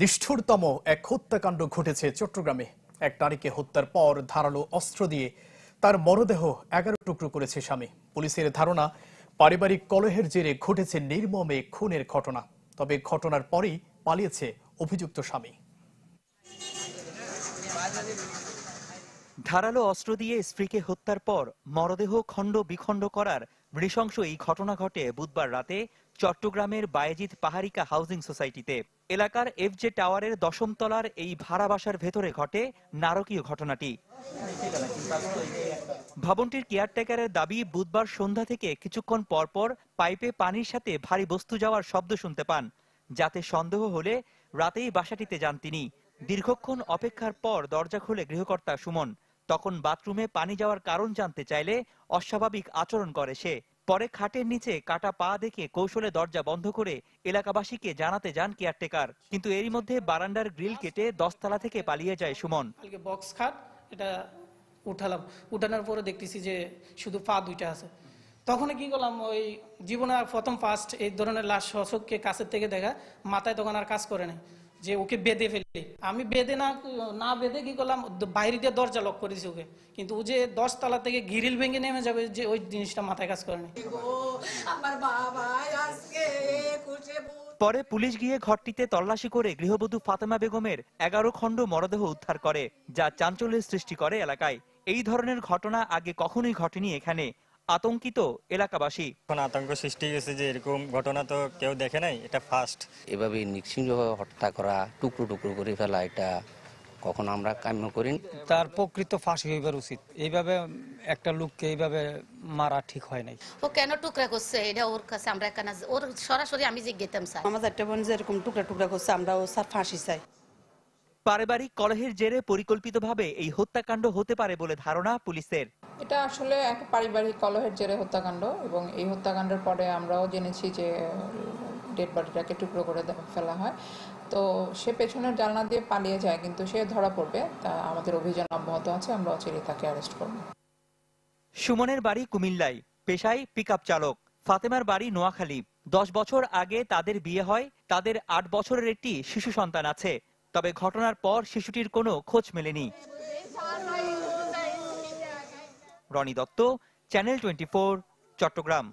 নিষ্ঠুরতম এক হত্যাকাণ্ড ঘটেছে চট্টগ্রামে। এক নারীকে হত্যার পর ধারালো অস্ত্র দিয়ে তার মরদেহ 11 টুকরো করেছে স্বামী। পুলিশের ধারণা, পারিবারিক কলহের জেরে ঘটেছে নির্মমে খুনের ঘটনা। তবে ঘটনার পরই পালিয়েছে অভিযুক্ত স্বামী। ধারালো অস্ত্র দিয়ে স্ত্রীকে হত্যার পর মরদেহ খণ্ড বিখণ্ড করার নৃশংস এই ঘটনা ঘটে বুধবার রাতে চট্টগ্রামের বায়েজিদ পাহাড়িকা হাউজিং সোসাইটিতে। এলাকার এফজে টাওয়ারের 10ম তলার এই ভাড়া বাসার ভেতরে ঘটে নারকীয় ঘটনাটি। ভবনটির কেয়ারটেকারের দাবি, বুধবার সন্ধ্যা থেকে কিছুক্ষণ পরপর পাইপে পানির সাথে ভারী বস্তু যাওয়ার শব্দ শুনতে পান। যাতে সন্দেহ হলে রাতেই বাসাটিতে যান তিনি। দীর্ঘক্ষণ অপেক্ষার পর দরজা খুলে গৃহকর্তা সুমন। তখন বাথরুমে পানি যাওয়ার কারণ জানতে চাইলে অস্বাভাবিক আচরণ করে সে। পরে খাটের নিচে কাটা পা দেখে কৌশলে দরজা বন্ধ করে এলাকাবাসীকে জানাতে যান কেয়ারটেকার। কিন্তু এরই মধ্যে বারান্দার গ্রিল কেটে 10 তলা থেকে পালিয়ে যায় সুমন। বক্স খাট এটা উঠালাম, উঠানোর পরে দেখতেছি যে শুধু পা দুইটা আছে। তখন কি করলাম, ওই জীবনে প্রথম ফার্স্ট এই ধরনের লাশ শোষককে কাছের থেকে দেখা, মাথায় তখন আর কাজ করে নাই যে ওকে বেঁধে ফেলি। আমি বেঁধে না বেঁধে কি করলাম, বাইরে দিয়ে দরজা লক করেছি ওকে। কিন্তু ও যে 10 তলা থেকে গ্রিল ভেঙে নেমে যাবে, যে ওই জিনিসটা মাথায় কাজ করেনি। পরে পুলিশ গিয়ে ঘরটিতে তল্লাশি করে গৃহবধূ ফাতেমা বেগমের 11 খণ্ড মরদেহ উদ্ধার করে, যা চাঞ্চল্যের সৃষ্টি করে এলাকায়। এই ধরনের ঘটনা আগে কখনোই ঘটেনি এখানে। আতঙ্কিত এলাকাবাসী। এখন আতঙ্ক সৃষ্টি হয়েছে যে এরকম ঘটনা তো কেউ দেখে নাই, এটা ফার্স্ট। এভাবে নিঃসিংহভাবে হত্যা করা, টুকরো টুকরো করে ফেলা, এটা কখনো আমরা কাম্য করি। তার প্রকৃত ফাঁসি হইবার উচিত। এইভাবে একটা লোককে এইভাবে মারা ঠিক হয় নাই। ও কেন টুকরা করছে এটা ওর কাছে আমরা কেন, ওর সরাসরি আমি জিজ্ঞেতাম স্যার। আমাদের একটা বোন যেরকম টুকরা টুকরা করছে, আমরা ও স্যার ফাঁসি চাই। পারিবারিক কলহের জেরে পরিকল্পিতভাবে এই হত্যাকাণ্ড হতে পারে বলে ধারণা পুলিশের। এটা আসলে এক পারিবারিক কলহের জেরে হত্যাকাণ্ড, এবং এই হত্যাকাণ্ডের পরে আমরাও জেনেছি যে ডেড বডিটাকে টুকরো করে ফেলা হয়। তো সে পেছনের জানলা দিয়ে পালিয়ে যায়, কিন্তু সে ধরা পড়বে। তা আমাদের অভিযান অব্যাহত আছে, আমরা অচিরেই তাকে অ্যারেস্ট করব। সুমনের বাড়ি কুমিল্লায়, পেশায় পিকআপ চালক। ফাতেমার বাড়ি নোয়াখালী। 10 বছর আগে তাদের বিয়ে হয়। তাদের 8 বছরের একটি শিশু সন্তান আছে। তবে ঘটনার পর শিশুটির কোনো খোঁজ মেলেনি। রনি দত্ত, চ্যানেল 24, চট্টগ্রাম।